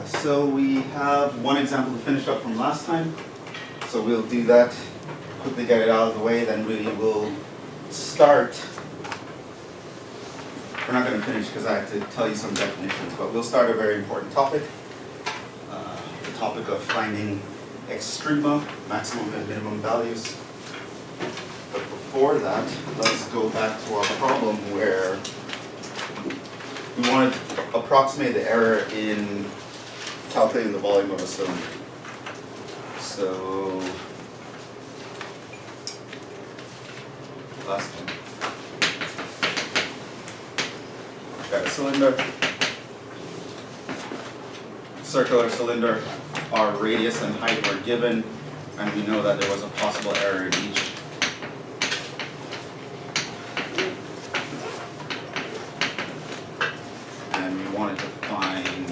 So we have one example to finish up from last time. So we'll do that, quickly get it out of the way, then we will start. We're not going to finish because I have to tell you some definitions, but we'll start a very important topic. The topic of finding extrema, maximum and minimum values. But before that, let's go back to our problem where we wanted to approximate the error in calculating the volume of a cylinder. So, last one. Got a cylinder, circular cylinder. Our radius and height were given, and we know that there was a possible error in each. And we wanted to find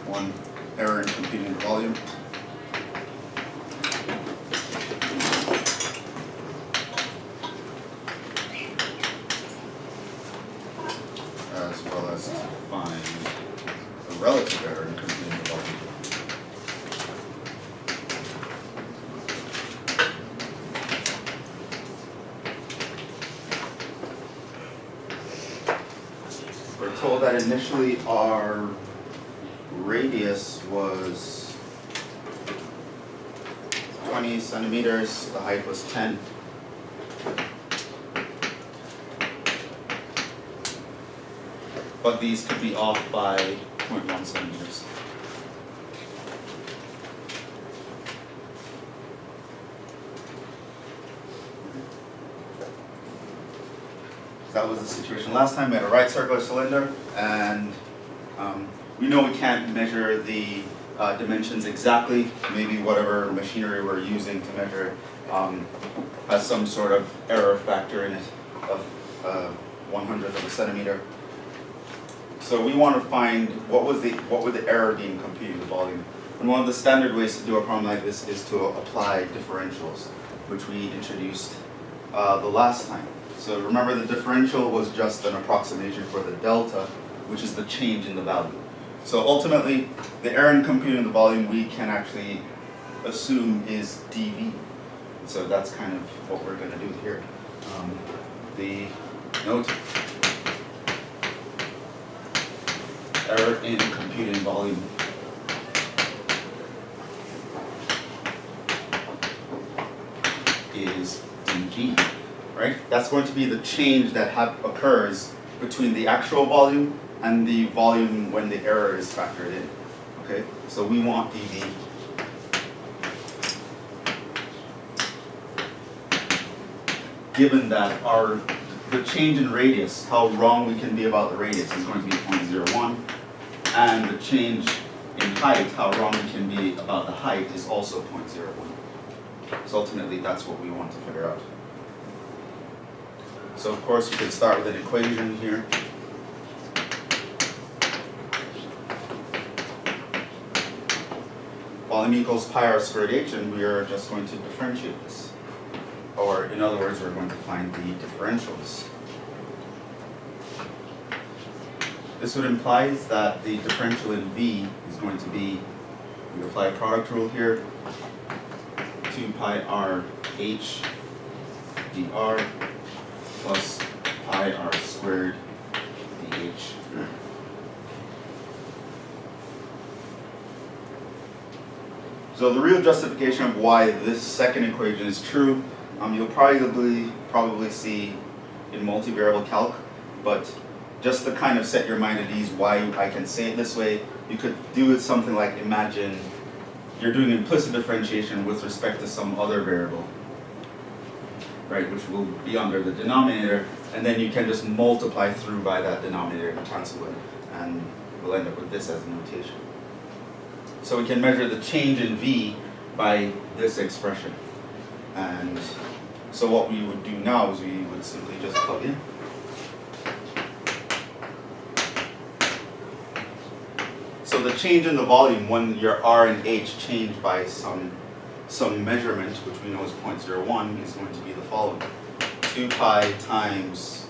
one error in computing the volume. As well as to find a relative error in computing the volume. We're told that initially our radius was 20 centimeters, the height was 10. But these could be off by 0.1 centimeters. That was the situation last time. We had a right circular cylinder, and we know we can't measure the dimensions exactly. Maybe whatever machinery we're using to measure it has some sort of error factor in it of 1/100th of a centimeter. So we want to find what would the error be in computing the volume. And one of the standard ways to do a problem like this is to apply differentials, which we introduced the last time. So remember, the differential was just an approximation for the delta, which is the change in the value. So ultimately, the error in computing the volume we can actually assume is dV. So that's kind of what we're going to do here. The note, error in computing volume. Is dG, right? That's going to be the change that occurs between the actual volume and the volume when the error is factored in. Okay, so we want dV. Given that the change in radius, how wrong we can be about the radius, is going to be 0.01, and the change in height, how wrong we can be about the height, is also 0.01. So ultimately, that's what we want to figure out. So of course, we could start with an equation here. Volume equals pi r squared h, and we are just going to differentiate this. Or in other words, we're going to find the differentials. This would imply that the differential in V is going to be, we apply a product rule here, 2 pi r h dr plus pi r squared dh. So the real justification of why this second equation is true, you'll probably see in multivariable calc, but just to kind of set your mind at ease why I can say it this way, you could do it something like, imagine you're doing implicit differentiation with respect to some other variable, right, which will be under the denominator, and then you can just multiply through by that denominator and cancel it, and we'll end up with this as a notation. So we can measure the change in V by this expression. And so what we would do now is we would simply just plug in. So the change in the volume when your R and H change by some measurement, which we know is 0.01, is going to be the following. 2 pi times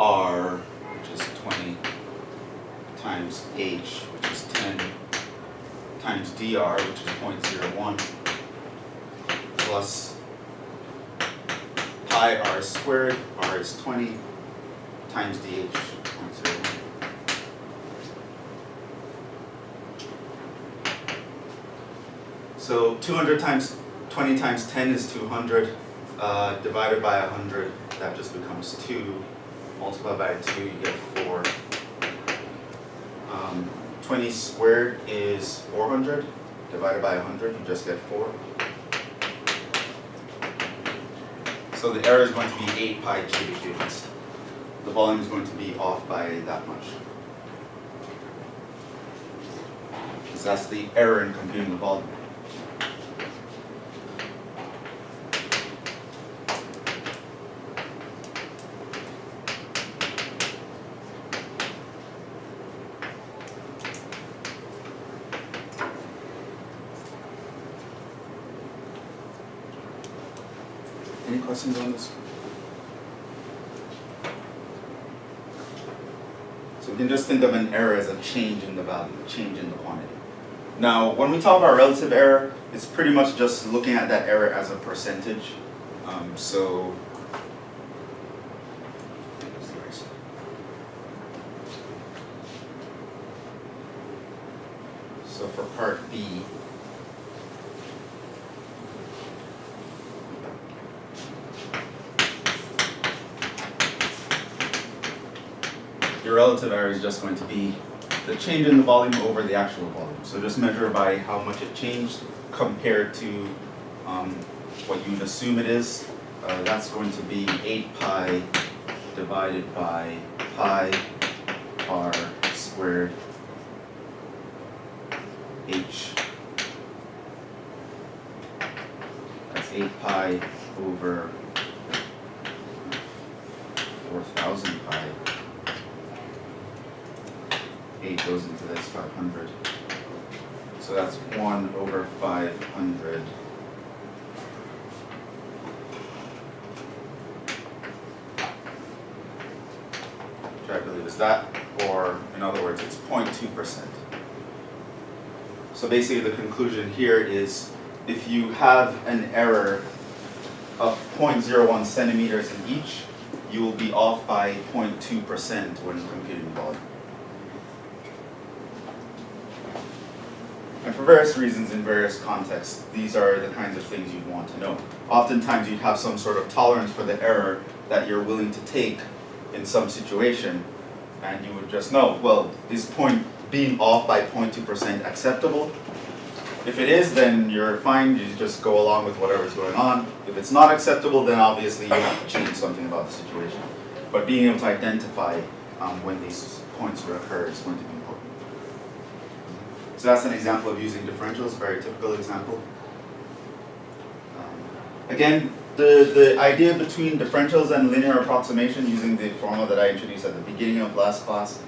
R, which is 20, times H, which is 10, times dr, which is 0.01, plus pi r squared, r is 20, times dh, 0.01. So 200 times 20 times 10 is 200, divided by 100, that just becomes 2, multiplied by 2, you get 4. 20 squared is 400, divided by 100, you just get 4. So the error is going to be 8 pi cubic units. The volume is going to be off by that much. Because that's the error in computing the volume. Any questions on this? So we can just think of an error as a change in the value, a change in the quantity. Now, when we talk about relative error, it's pretty much just looking at that error as a percentage. So for part B, your relative error is just going to be the change in the volume over the actual volume. So just measure by how much it changed compared to what you'd assume it is. That's going to be 8 pi divided by pi r squared h. That's 8 pi over 4,000 pi. 8 goes into this, 500. So that's 1 over 500. Which I believe is that, or in other words, it's 0.2%. So basically the conclusion here is if you have an error of 0.01 centimeters in each, you will be off by 0.2% when computing the volume. And for various reasons in various contexts, these are the kinds of things you'd want to know. Oftentimes you'd have some sort of tolerance for the error that you're willing to take in some situation, and you would just know, well, is being off by 0.2% acceptable? If it is, then you're fine, you just go along with whatever's going on. If it's not acceptable, then obviously you have to change something about the situation. But being able to identify when these points will occur is going to be important. So that's an example of using differentials, a very typical example. Again, the idea between differentials and linear approximation using the formula that I introduced at the beginning of last class,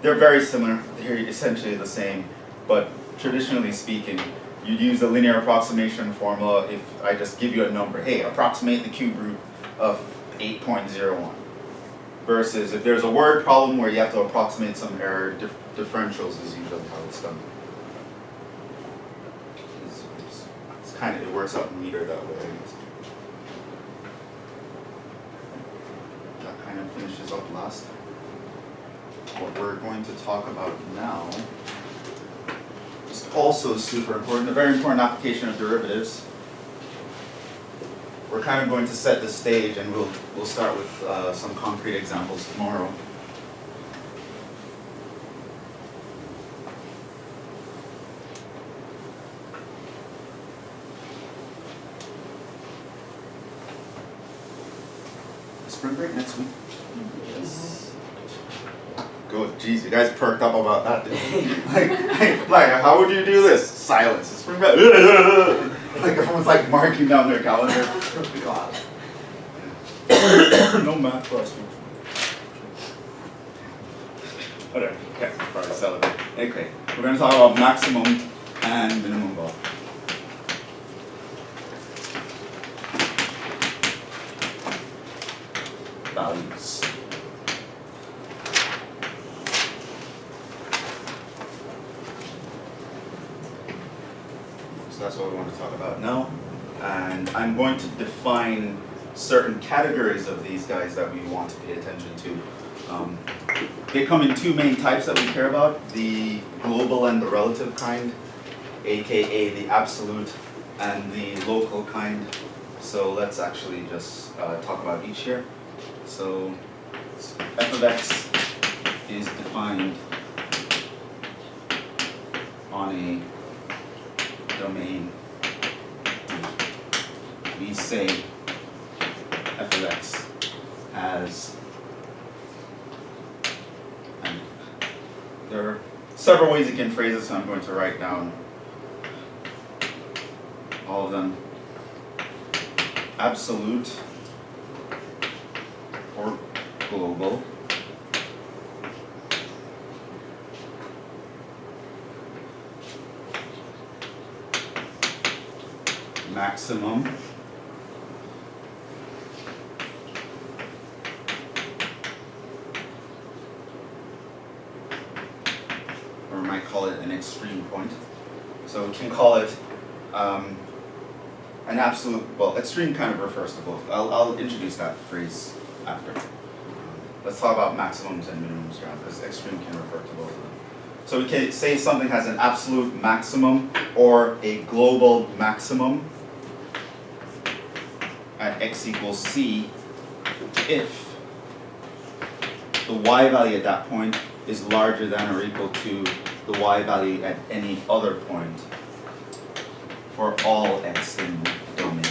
they're very similar. They're essentially the same, but traditionally speaking, you'd use the linear approximation formula if I just give you a number. Hey, approximate the cube root of 8.01. Versus if there's a word problem where you have to approximate some error, differentials is usually how it's done. It works out neater that way. That kind of finishes up last. What we're going to talk about now is also super important, a very important application of derivatives. We're kind of going to set the stage, and we'll start with some concrete examples tomorrow. Spring break next week? Yes. Good. Geez, you guys perked up about that, didn't you? like, how would you do this? Silence. It's spring break. Like everyone's like marking down their calendar. No math questions. Whatever. Okay, probably celebrate. Okay, we're going to talk about maximum and minimum volume. Values. that's what we want to talk about now. And I'm going to define certain categories of these guys that we want to pay attention to. They come in two main types that we care about, the global and the relative kind, aka the absolute and the local kind. So let's actually just talk about each here. So f of x is defined on a domain. We say f of x has, and there are several ways you can phrase it, so I'm going to write down all of them. Absolute or global, maximum, or we might call it an extreme point. So we can call it an absolute, well, extreme kind of refers to both. I'll introduce that phrase after. Let's talk about maximums and minimums here, because extreme can refer to both of them. So we can say something has an absolute maximum or a global maximum at x equals c if the y value at that point is larger than or equal to the y value at any other point for all x in the domain.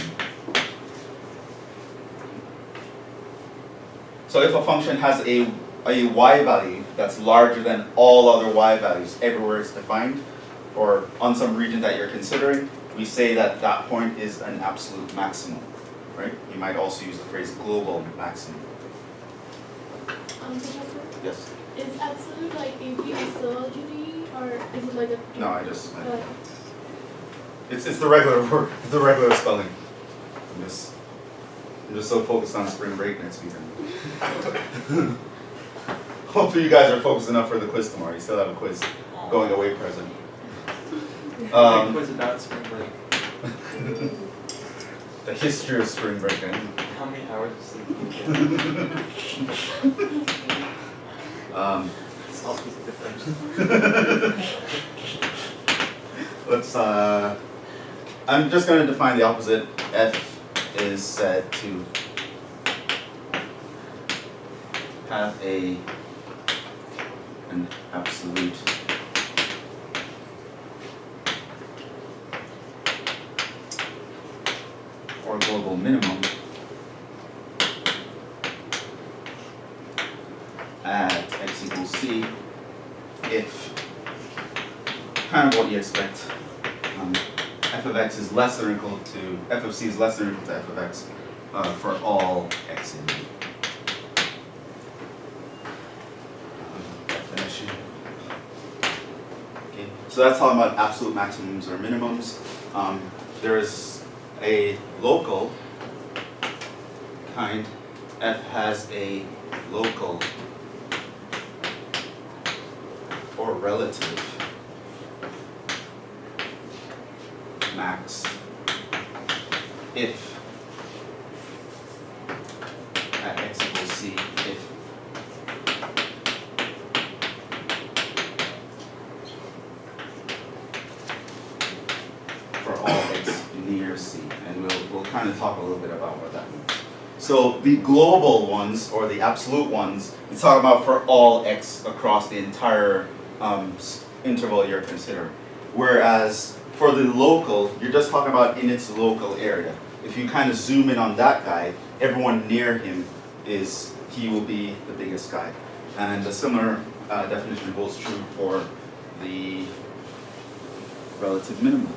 So if a function has a y value that's larger than all other y values everywhere it's defined, or on some region that you're considering, we say that that point is an absolute maximum, right? You might also use the phrase global maximum. Professor? Yes? Is absolute like AP isology, or is it like a... No, it's the regular word, the regular spelling. I'm just so focused on spring break next weekend. Hopefully you guys are focused enough for the quiz tomorrow. You still have a quiz going away present. Quiz about spring break. The history of spring break. How many hours of sleep do you get? It's all piece of differentials. Let's, I'm just going to define the opposite. F is said to have an absolute or global minimum at x equals c if, kind of what you expect, f of x is less than or equal to, f of c is less than or equal to f of x for all x in D. Definition. Okay, so that's talking about absolute maximums or minimums. There is a local kind. F has a local or relative max if at x equals c if for all x near c, and we'll kind of talk a little bit about what that means. So the global ones, or the absolute ones, we talk about for all x across the entire interval you're considering. Whereas for the local, you're just talking about in its local area. If you kind of zoom in on that guy, everyone near him he will be the biggest guy. And a similar definition holds true for the relative minimum.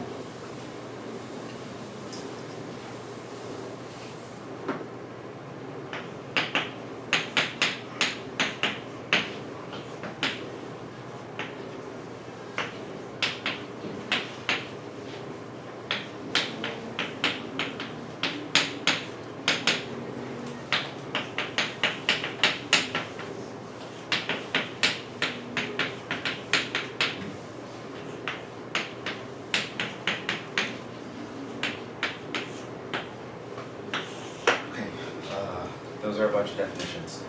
those are a bunch of definitions.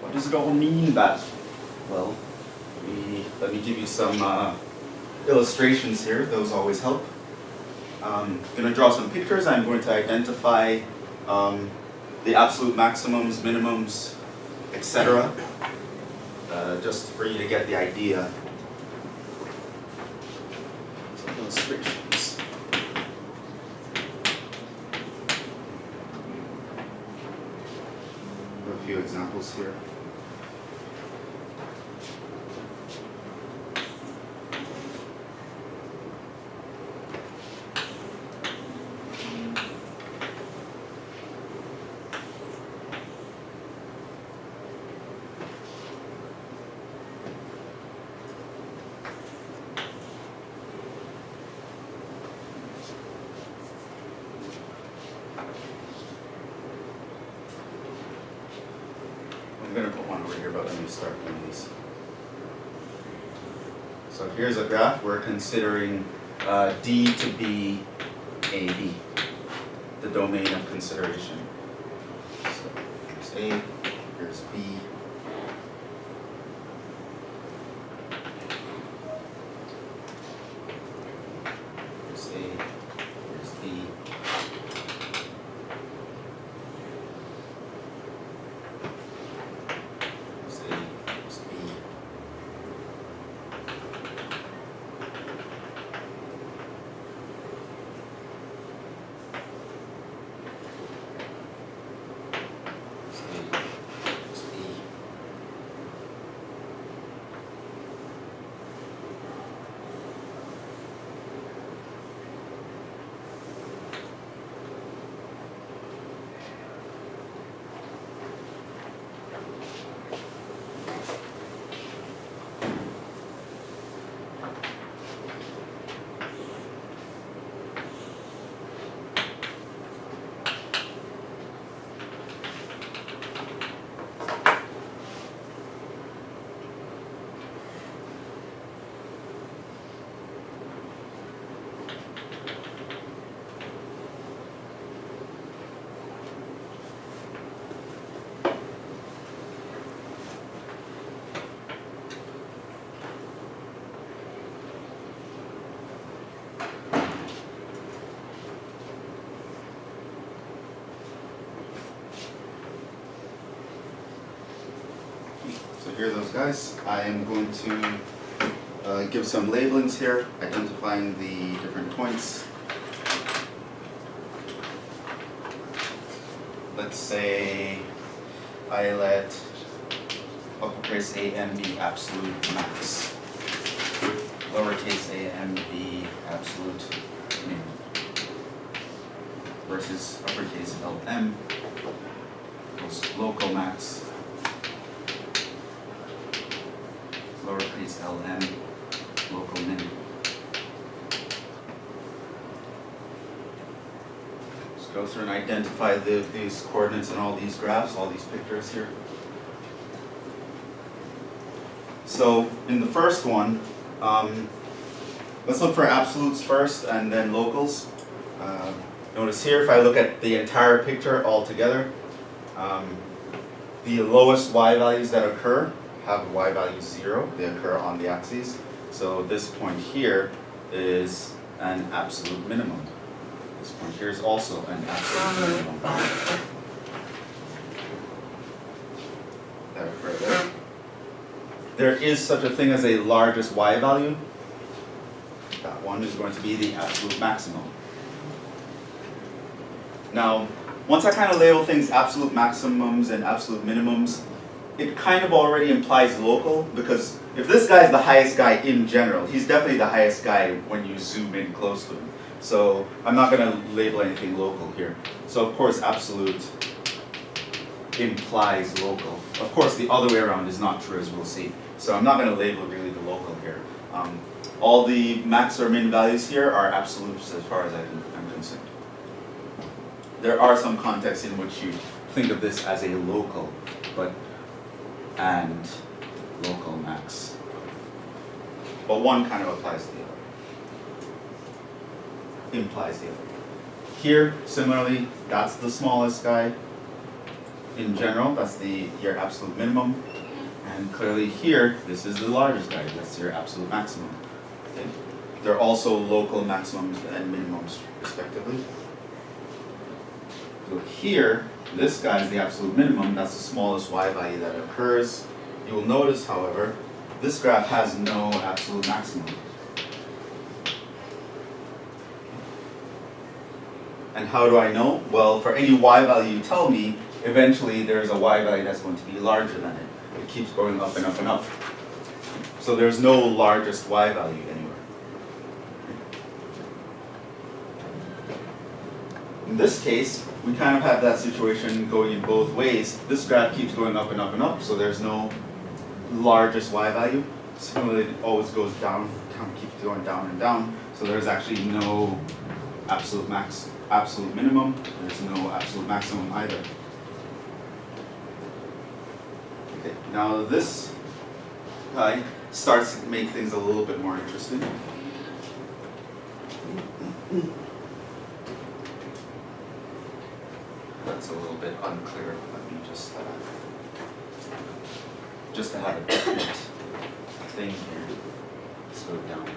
What does it all mean, that? Well, let me give you some illustrations here. Those always help. I'm going to draw some pictures. I'm going to identify the absolute maximums, minimums, etc. Just for you to get the idea. Some illustrations. A few examples here. I'm going to put one over here, but let me start doing these. So here's a graph. We're considering D to be AB, the domain of consideration. So here's A, here's B. Here's A, here's B. So here are those guys. I am going to give some labelings here, identifying the different points. Let's say I let uppercase A-M be absolute max, lowercase a-m be absolute min, versus uppercase L-M equals local max, lowercase L-M local min. Just go through and identify these coordinates in all these graphs, all these pictures here. So in the first one, let's look for absolutes first and then locals. Notice here, if I look at the entire picture altogether, the lowest y values that occur have y value 0. They occur on the axes. So this point here is an absolute minimum. This point here is also an absolute minimum. That occur there. There is such a thing as a largest y value. That one is going to be the absolute maximum. Now, once I kind of label things absolute maximums and absolute minimums, it kind of already implies local, because if this guy is the highest guy in general, he's definitely the highest guy when you zoom in close to him. So I'm not going to label anything local here. So of course absolute implies local. Of course the other way around is not true, as we'll see. So I'm not going to label really the local here. All the max or min values here are absolutes as far as I'm concerned. There are some contexts in which you think of this as a local, and local max. But one kind of applies to the other. Implies the other. Here, similarly, that's the smallest guy. in general, that's your absolute minimum. And clearly here, this is the largest guy, that's your absolute maximum. Okay? They're also local maximums and minimums, respectively. So here, this guy is the absolute minimum, that's the smallest y value that occurs. You will notice, however, this graph has no absolute maximum. And how do I know? Well, for any y value you tell me, eventually there's a y value that's going to be larger than it. It keeps going up and up and up. So there's no largest y value anywhere. In this case, we kind of have that situation going in both ways. This graph keeps going up and up and up, so there's no largest y value. Similarly, it always goes down, keeps going down and down, so there's actually no absolute minimum, there's no absolute maximum either. Okay, now this guy starts to make things a little bit more interesting. That's a little bit unclear. Let me just to have a definite thing here. Let's go down.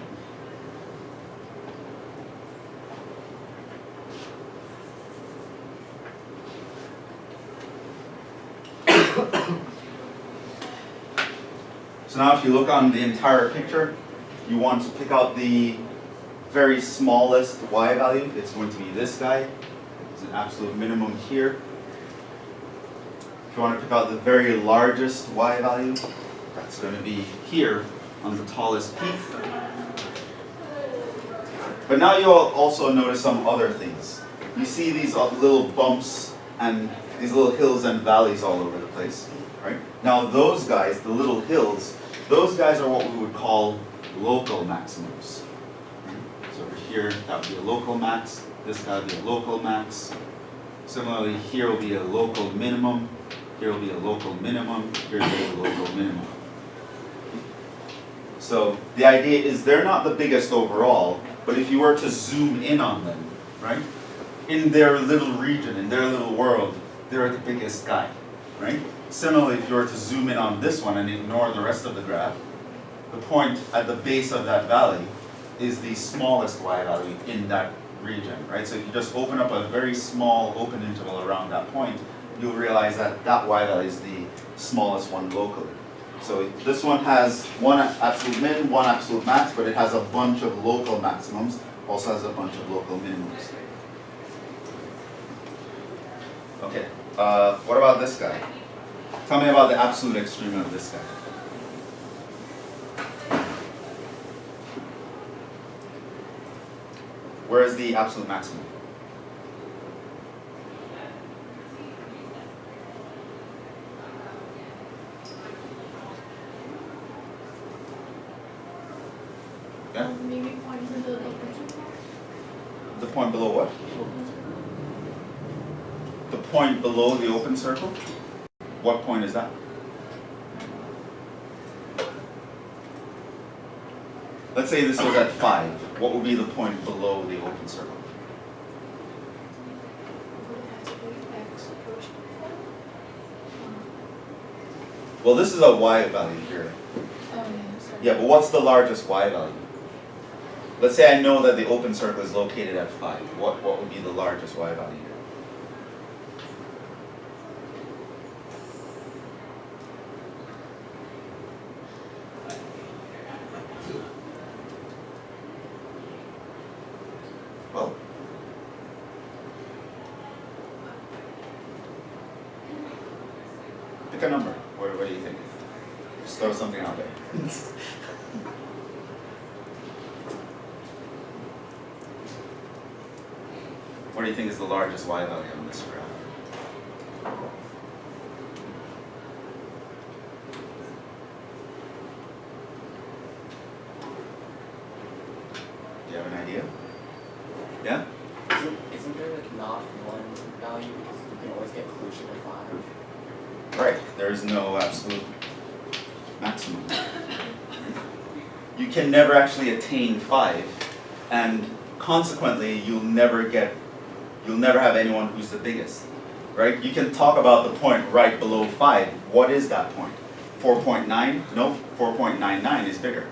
So now if you look on the entire picture, you want to pick out the very smallest y value. It's going to be this guy. There's an absolute minimum here. If you want to pick out the very largest y value, that's going to be here on the tallest peak. But now you'll also notice some other things. You see these little bumps and these little hills and valleys all over the place, right? Now those guys, the little hills, those guys are what we would call local maximums. So over here, that would be a local max. This guy would be a local max. Similarly, here will be a local minimum. Here will be a local minimum. Here will be a local minimum. So the idea is they're not the biggest overall, but if you were to zoom in on them, right? In their little region, in their little world, they're the biggest guy, right? Similarly, if you were to zoom in on this one and ignore the rest of the graph, the point at the base of that valley is the smallest y value in that region, right? So if you just open up a very small open interval around that point, you'll realize that that y value is the smallest one locally. So this one has one absolute min, one absolute max, but it has a bunch of local maximums, also has a bunch of local minimums. Okay, what about this guy? Tell me about the absolute extrema of this guy. Where is the absolute maximum? Yeah? Maybe point to the open circle. The point below what? The point below the open circle? What point is that? Let's say this was at 5. What would be the point below the open circle? Well, this is a y value here. Oh, yeah, sorry. Yeah, but what's the largest y value? Let's say I know that the open circle is located at 5. What would be the largest y value here? Well, pick a number. What do you think? Just throw something out there. What do you think is the largest y value on this graph? Do you have an idea? Yeah? Isn't there like not one value because you can always get closer to 5? Right. There is no absolute maximum. You can never actually attain 5, and consequently you'll never have anyone who's the biggest. right? You can talk about the point right below 5. What is that point? 4.9? No, 4.99 is bigger.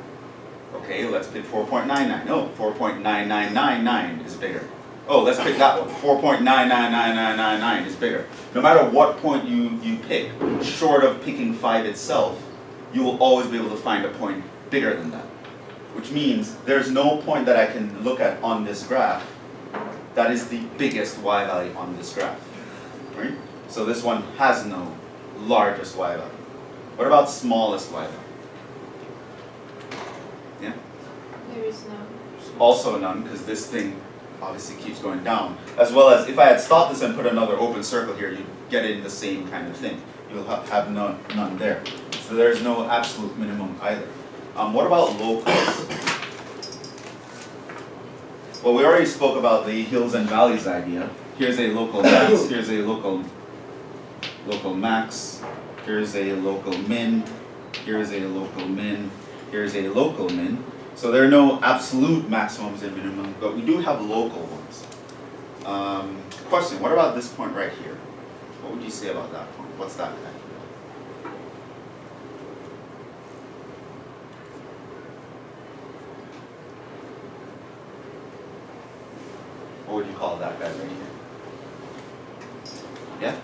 Okay, let's pick 4.99. No, 4.99999 is bigger. Oh, let's pick that one. 4.999999 is bigger. No matter what point you pick, short of picking 5 itself, you will always be able to find a point bigger than that. Which means there's no point that I can look at on this graph that is the biggest y value on this graph. Right? So this one has no largest y value. What about smallest y value? Yeah? There is none. Also none, because this thing obviously keeps going down. As well as if I had stopped this and put another open circle here, you'd get in the same kind of thing. You'll have none there. So there's no absolute minimum either. What about locals? Well, we already spoke about the hills and valleys idea. Here's a local max, here's a local max, here's a local min, here's a local min, here's a local min. So there are no absolute maximums and minimums, but we do have local ones. Question, what about this point right here? What would you say about that point? What's that guy? What would you call that guy right here? Yeah?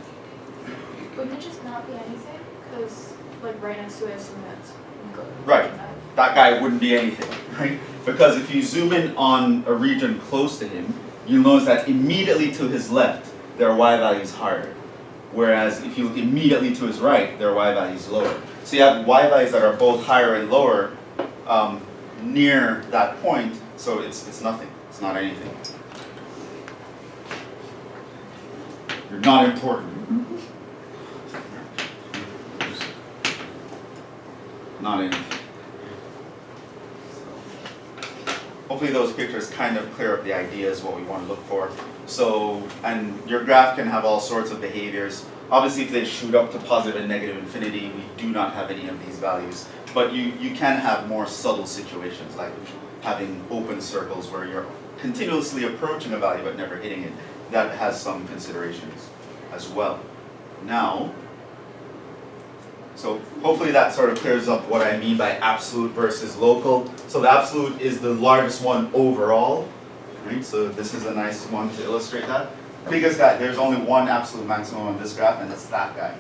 Wouldn't it just not be anything? Because, like, right next to it is something that's good. Right. That guy wouldn't be anything, right? Because if you zoom in on a region close to him, you'll notice that immediately to his left, their y value is higher. Whereas if you look immediately to his right, their y value is lower. So you have y values that are both higher and lower near that point, so it's nothing. It's not anything. You're not important. Not anything. Hopefully those pictures kind of clear up the ideas, what we want to look for. So, and your graph can have all sorts of behaviors. Obviously if they shoot up to positive and negative infinity, we do not have any of these values. But you can have more subtle situations, like having open circles where you're continuously approaching a value but never hitting it. That has some considerations as well. Now, so hopefully that sort of clears up what I mean by absolute versus local. So the absolute is the largest one overall, right? So this is a nice one to illustrate that. Biggest guy, there's only one absolute maximum on this graph, and it's that guy.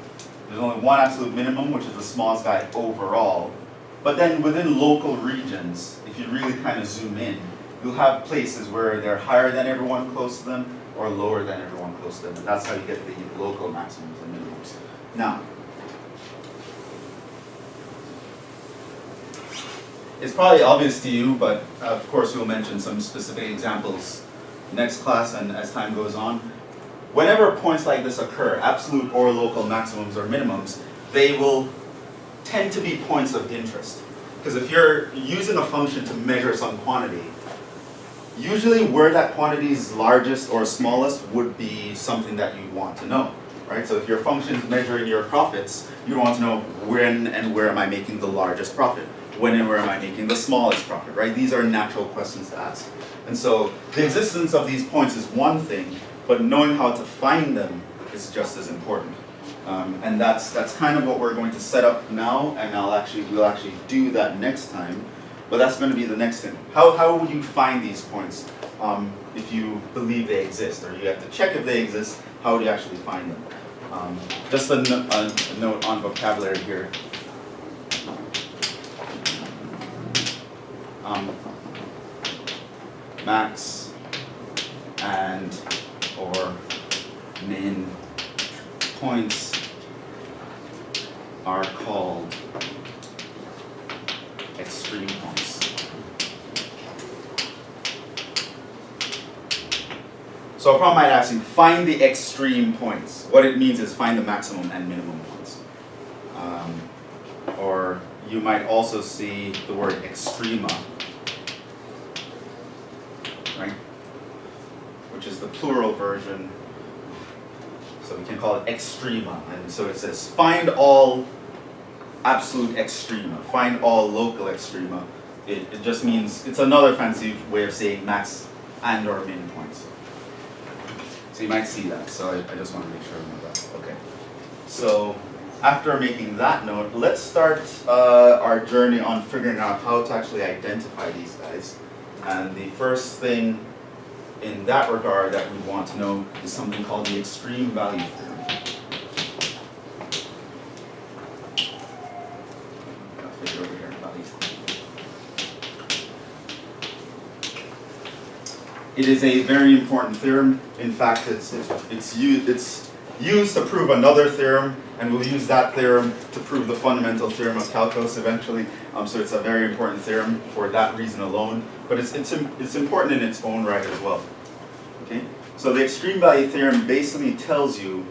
There's only one absolute minimum, which is the smallest guy overall. But then within local regions, if you really kind of zoom in, you'll have places where they're higher than everyone close to them or lower than everyone close to them. And that's how you get the local maximums and minimums. Now, it's probably obvious to you, but of course we'll mention some specific examples next class and as time goes on. Whenever points like this occur, absolute or local maximums or minimums, they will tend to be points of interest. Because if you're using a function to measure some quantity, usually where that quantity is largest or smallest would be something that you want to know, right? So if your function is measuring your profits, you want to know when and where am I making the largest profit? When and where am I making the smallest profit, right? These are natural questions to ask. And so the existence of these points is one thing, but knowing how to find them is just as important. And that's kind of what we're going to set up now, and we'll actually do that next time. But that's going to be the next thing. How would you find these points if you believe they exist, or you have to check if they exist? How would you actually find them? Just a note on vocabulary here. Max and or min points are called extreme points. So a problem might ask you, find the extreme points. What it means is find the maximum and minimum points. Or you might also see the word extrema, right? Which is the plural version. So we can call it extrema. And so it says find all absolute extrema, find all local extrema. It just means, it's another fancy way of saying max and or min points. So you might see that, so I just want to make sure I know that. Okay. So after making that note, let's start our journey on figuring out how to actually identify these guys. And the first thing in that regard that we want to know is something called the extreme value theorem. I'll figure over here about these. It is a very important theorem. In fact, it's used to prove another theorem, and we'll use that theorem to prove the fundamental theorem of calculus eventually. So it's a very important theorem for that reason alone. But it's important in its own right as well. Okay. So the extreme value theorem basically tells you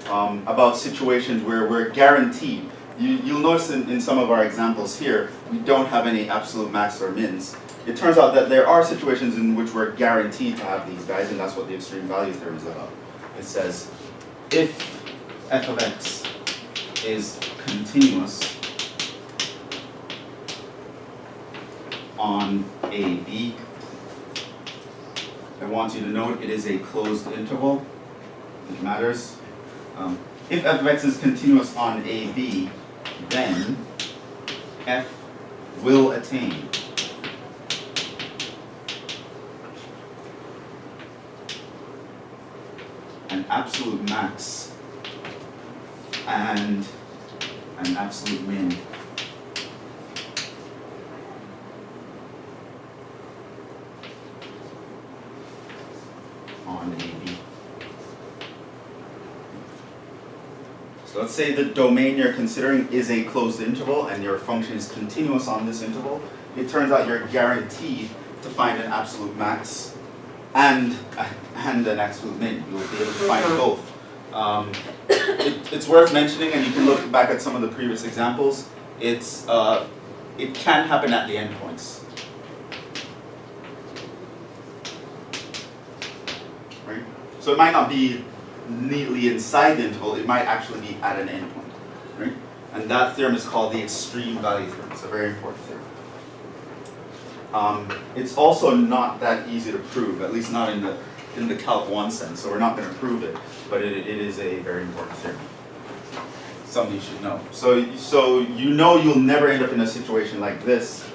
about situations where we're guaranteed. You'll notice in some of our examples here, we don't have any absolute max or mins. It turns out that there are situations in which we're guaranteed to have these guys, and that's what the extreme value theorem is about. It says, if f of x is continuous on AB, I want you to note it is a closed interval. It matters. If f of x is continuous on AB, then f will attain an absolute max and an absolute min on AB. So let's say the domain you're considering is a closed interval and your function is continuous on this interval. It turns out you're guaranteed to find an absolute max and an absolute min. You will be able to find both. It's worth mentioning, and you can look back at some of the previous examples. It can happen at the endpoints. Right? So it might not be neatly inside the interval, it might actually be at an endpoint. Right? And that theorem is called the extreme value theorem. It's a very important theorem. It's also not that easy to prove, at least not in the Calc 1 sense, so we're not going to prove it, but it is a very important theorem. Something you should know. So you know you'll never end up in a situation like this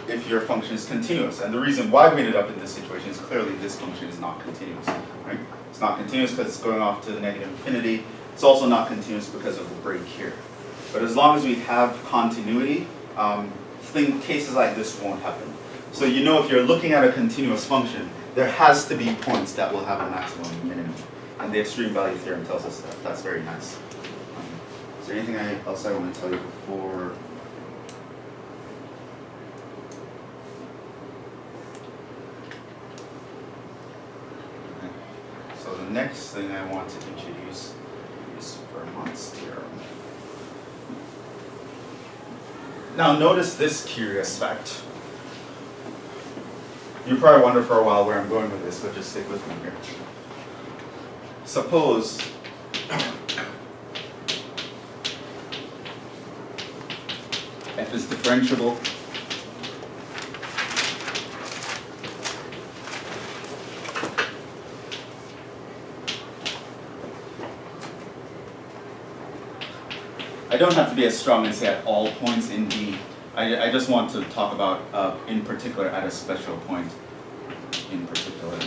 if your function is continuous. And the reason why we ended up in this situation is clearly this function is not continuous. Right? It's not continuous because it's going off to the negative infinity. It's also not continuous because of the break here. But as long as we have continuity, cases like this won't happen. So you know if you're looking at a continuous function, there has to be points that will have a maximum and minimum. And the extreme value theorem tells us that. That's very nice. Is there anything else I want to tell you before? Okay. So the next thing I want to introduce is Fermats theorem. Now notice this curious fact. You probably wonder for a while where I'm going with this, but just stick with me here. Suppose f is differentiable I don't have to be as strong and say at all points in D. I just want to talk about in particular at a special point in particular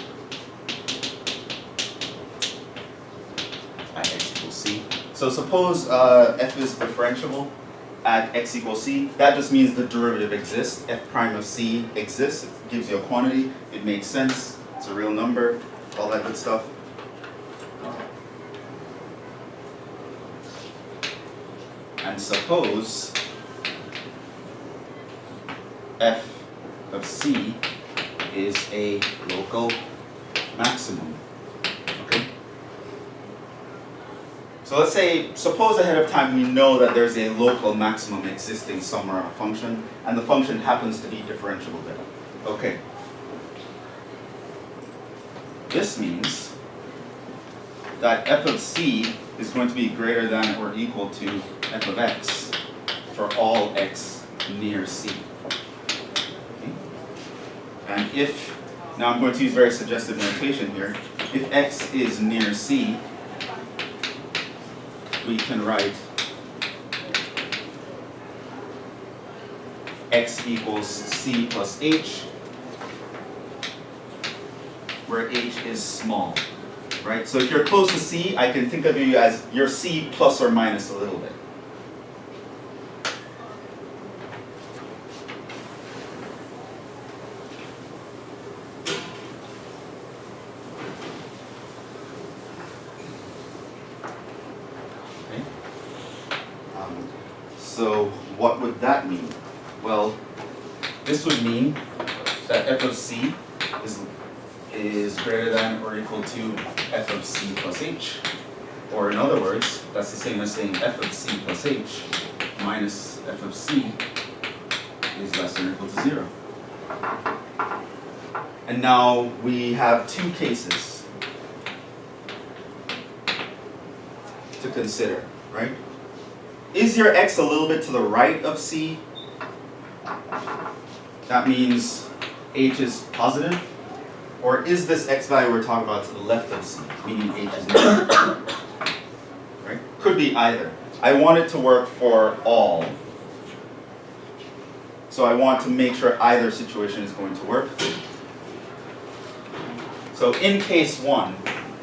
at x equals c. So suppose f is differentiable at x equals c. That just means the derivative exists. F prime of c exists. It gives you a quantity. It makes sense. It's a real number. All that good stuff. And suppose f of c is a local maximum. Okay? So let's say, suppose ahead of time we know that there's a local maximum existing somewhere on a function, and the function happens to be differentiable there. Okay. This means that f of c is going to be greater than or equal to f of x for all x near c. Okay. And if, now I'm going to use very suggestive notation here, if x is near c, we can write x equals c plus h, where h is small, right? So if you're close to c, I can think of you as your c plus or minus a little bit. Okay. So what would that mean? Well, this would mean that f of c is greater than or equal to f of c plus h. Or in other words, that's the same as saying f of c plus h minus f of c is less than or equal to 0. And now we have two cases to consider, right? Is your x a little bit to the right of c? That means h is positive. Or is this x value we're talking about to the left of c, meaning h is negative? Right? Could be either. I want it to work for all. So I want to make sure either situation is going to work. So in case 1,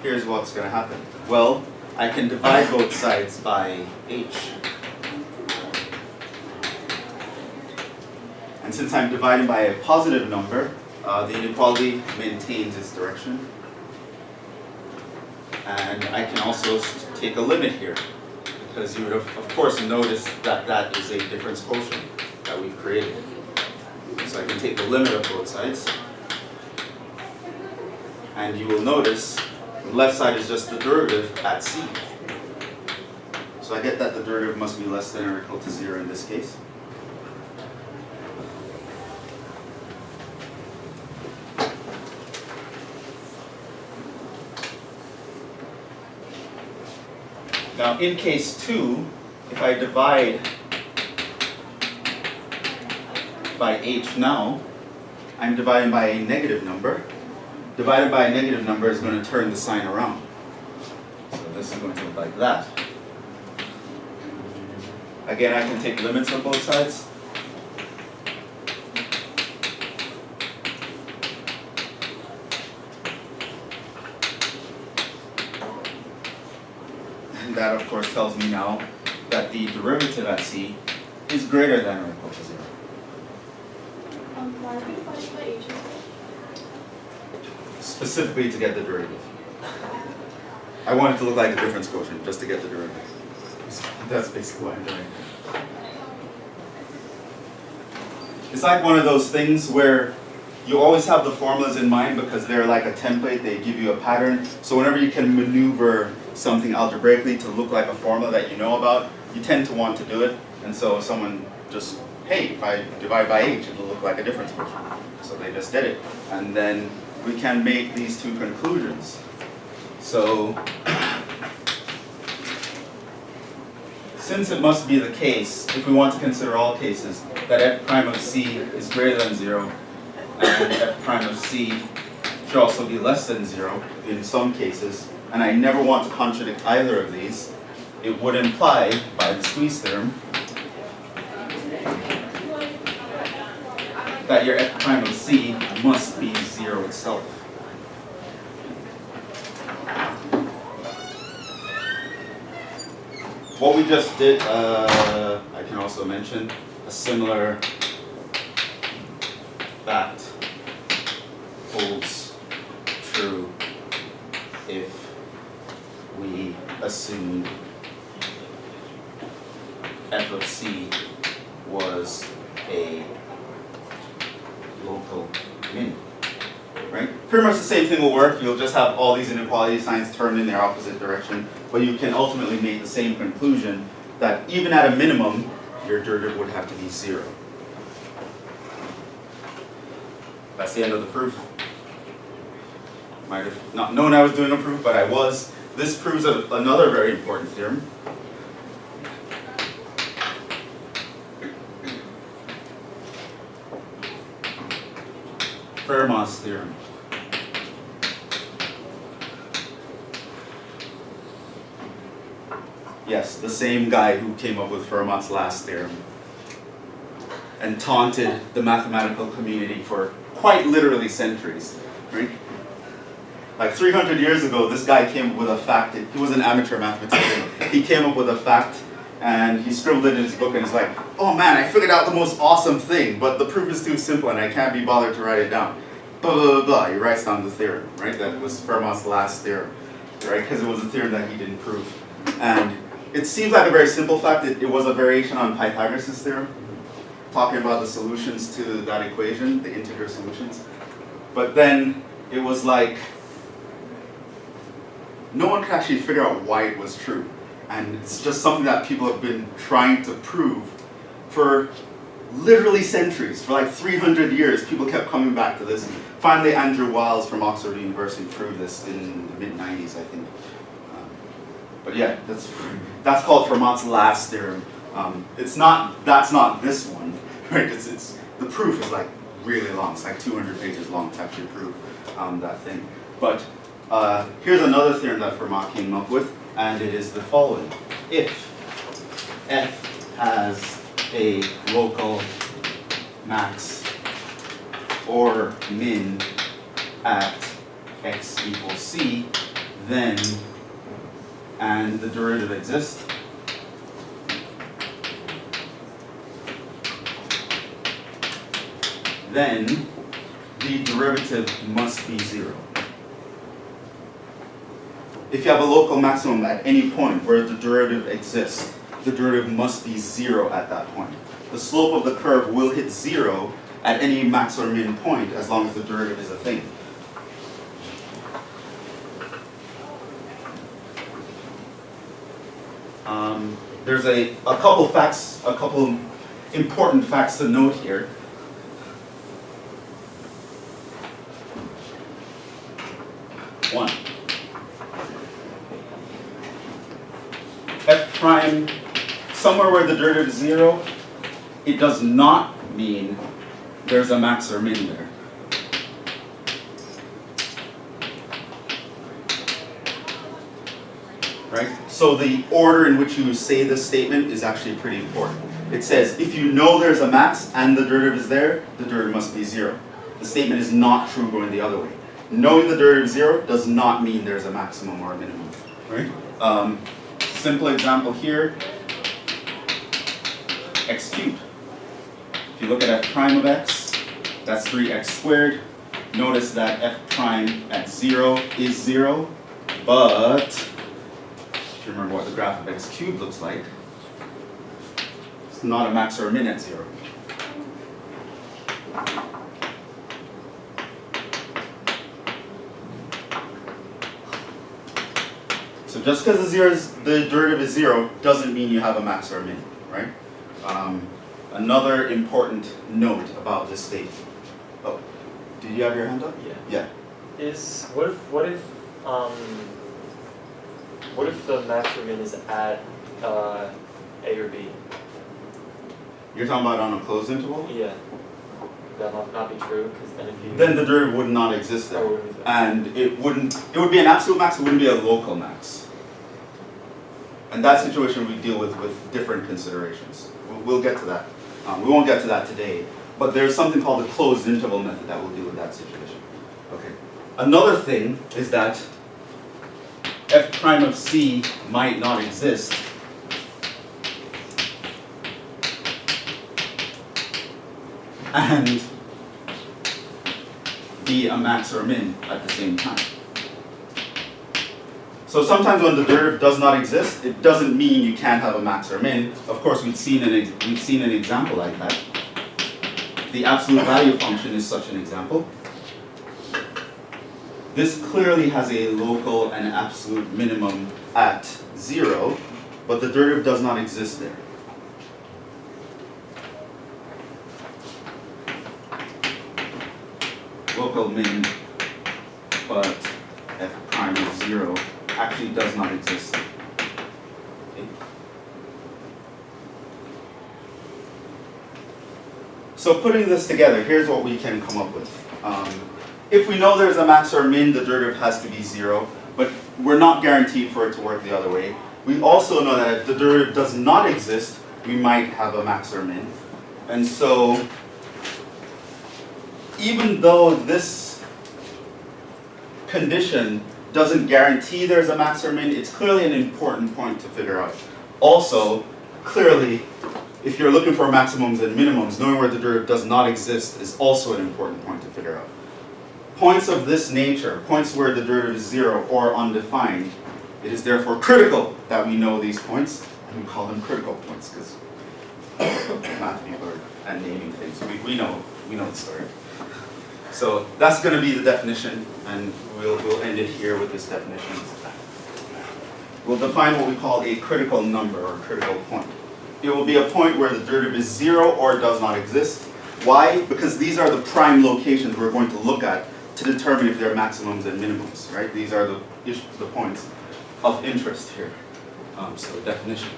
here's what's going to happen. Well, I can divide both sides by h. And since I'm dividing by a positive number, the inequality maintains its direction. And I can also take a limit here, because you would have, of course, noticed that that is a difference quotient that we've created. So I can take the limit of both sides. And you will notice the left side is just the derivative at c. So I get that the derivative must be less than or equal to 0 in this case. Now in case 2, if I divide by h now, I'm dividing by a negative number. Divided by a negative number is going to turn the sign around. So this is going to look like that. Again, I can take limits on both sides. And that, of course, tells me now that the derivative at c is greater than or equal to 0. Why are we dividing by h? Specifically to get the derivative. I want it to look like the difference quotient just to get the derivative. That's basically what I'm doing. It's like one of those things where you always have the formulas in mind because they're like a template, they give you a pattern. So whenever you can maneuver something algebraically to look like a formula that you know about, you tend to want to do it. And so if someone just, hey, if I divide by h, it'll look like a difference quotient. So they just did it. And then we can make these two conclusions. So, since it must be the case, if we want to consider all cases, that f prime of c is greater than 0, and f prime of c should also be less than 0 in some cases, and I never want to contradict either of these, it would imply, by the squeeze theorem, that your f prime of c must be 0 itself. What we just did, I can also mention a similar fact holds true if we assume f of c was a local min. Right? Pretty much the same thing will work. You'll just have all these inequality signs turned in their opposite direction, but you can ultimately make the same conclusion that even at a minimum, your derivative would have to be 0. That's the end of the proof. Might have not known I was doing a proof, but I was. This proves another very important theorem. Fermat's theorem. Yes, the same guy who came up with Fermat's last theorem and taunted the mathematical community for quite literally centuries, right? Like 300 years ago, this guy came up with a fact. He was an amateur mathematician. He came up with a fact and he scribbled it in his book and he's like, oh man, I figured out the most awesome thing, but the proof is too simple and I can't be bothered to write it down. Blah, blah, blah, blah. He writes down the theorem, right? That was Fermat's last theorem, right? Because it was a theorem that he didn't prove. And it seems like a very simple fact. It was a variation on Pythagoras' theorem, talking about the solutions to that equation, the integer solutions. But then it was like, no one could actually figure out why it was true. And it's just something that people have been trying to prove for literally centuries. For like 300 years, people kept coming back to this. Finally, Andrew Wiles from Oxford University proved this in the mid-90s, I think. But yeah, that's called Fermat's last theorem. That's not this one, right? It's the proof is like really long. It's like 200 pages long to actually prove that thing. But here's another theorem that Fermat came up with, and it is the following: if f has a local max or min at x equals c, then, and the derivative exists, then the derivative must be 0. If you have a local maximum at any point where the derivative exists, the derivative must be 0 at that point. The slope of the curve will hit 0 at any max or min point as long as the derivative is a thing. There's a couple important facts to note here. One, f prime, somewhere where the derivative is 0, it does not mean there's a max or min there. Right? So the order in which you say this statement is actually pretty important. It says, if you know there's a max and the derivative is there, the derivative must be 0. The statement is not true going the other way. Knowing the derivative is 0 does not mean there's a maximum or a minimum. Right? Simple example here, x cubed. If you look at f prime of x, that's 3x squared. Notice that f prime at 0 is 0, but if you remember what the graph of x cubed looks like, it's not a max or a min at 0. So just because the derivative is 0 doesn't mean you have a max or a min, right? Another important note about this statement. Oh, did you have your hand up? Yeah. Yeah. What if the max or min is at A or B? You're talking about on a closed interval? Yeah. That might not be true, because then if you... Then the derivative would not exist there. Oh, And it would be an absolute max, it wouldn't be a local max. And that situation we deal with different considerations. We'll get to that. We won't get to that today. But there's something called the closed interval method that will deal with that situation. Okay. Another thing is that f prime of c might not exist and be a max or a min at the same time. So sometimes when the derivative does not exist, it doesn't mean you can't have a max or a min. Of course, we've seen an example like that. The absolute value function is such an example. This clearly has a local and absolute minimum at 0, but the derivative does not exist there. Local min, but f prime of 0 actually does not exist. Okay. So putting this together, here's what we can come up with. If we know there's a max or a min, the derivative has to be 0, but we're not guaranteed for it to work the other way. We also know that if the derivative does not exist, we might have a max or min. And so, even though this condition doesn't guarantee there's a max or min, it's clearly an important point to figure out. Also, clearly, if you're looking for maximums and minimums, knowing where the derivative does not exist is also an important point to figure out. Points of this nature, points where the derivative is 0 or undefined, it is therefore critical that we know these points, and we call them critical points because math people are at naming things. We know the story. So that's going to be the definition, and we'll end it here with this definition. We'll define what we call a critical number or critical point. It will be a point where the derivative is 0 or does not exist. Why? Because these are the prime locations we're going to look at to determine if there are maximums and minimums, right? These are the points of interest here. So definition.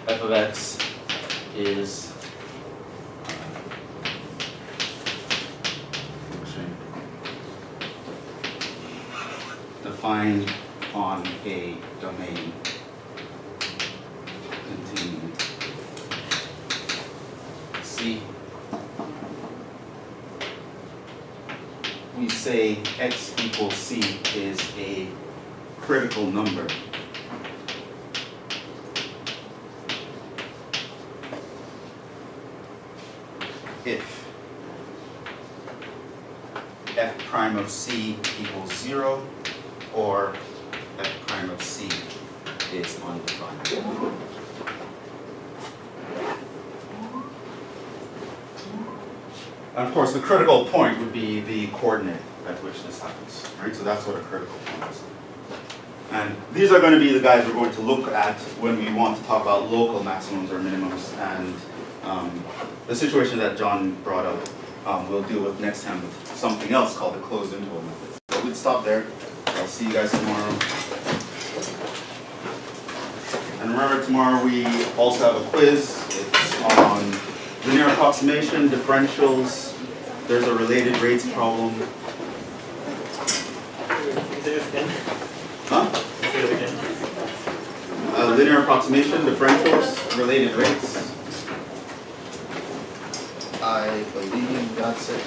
F of x is defined on a domain containing C. We say x equals C is a critical number if f prime of C equals 0 or f prime of C is undefined. And of course, the critical point would be the coordinate at which this happens, right? So that's what a critical point is. And these are going to be the guys we're going to look at when we want to talk about local maximums or minimums. And the situation that John brought up, we'll deal with next time with something else called the closed interval method. So we'd stop there. I'll see you guys tomorrow. And remember, tomorrow we also have a quiz. It's on linear approximation, differentials. There's a related rates problem. Huh? Linear approximation, differentials, related rates. I believe that's it.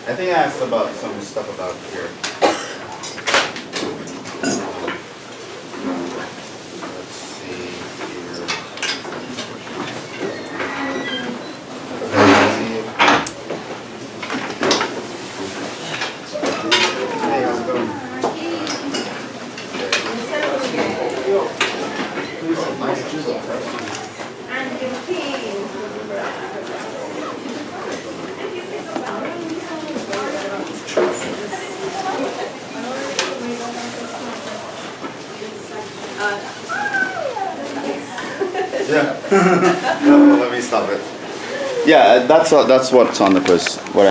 I think I asked about some stuff about here. Let's see here. Hey, how's it going? Nice drizzle, yeah. No, let me stop it. Yeah, that's what's on the quiz. What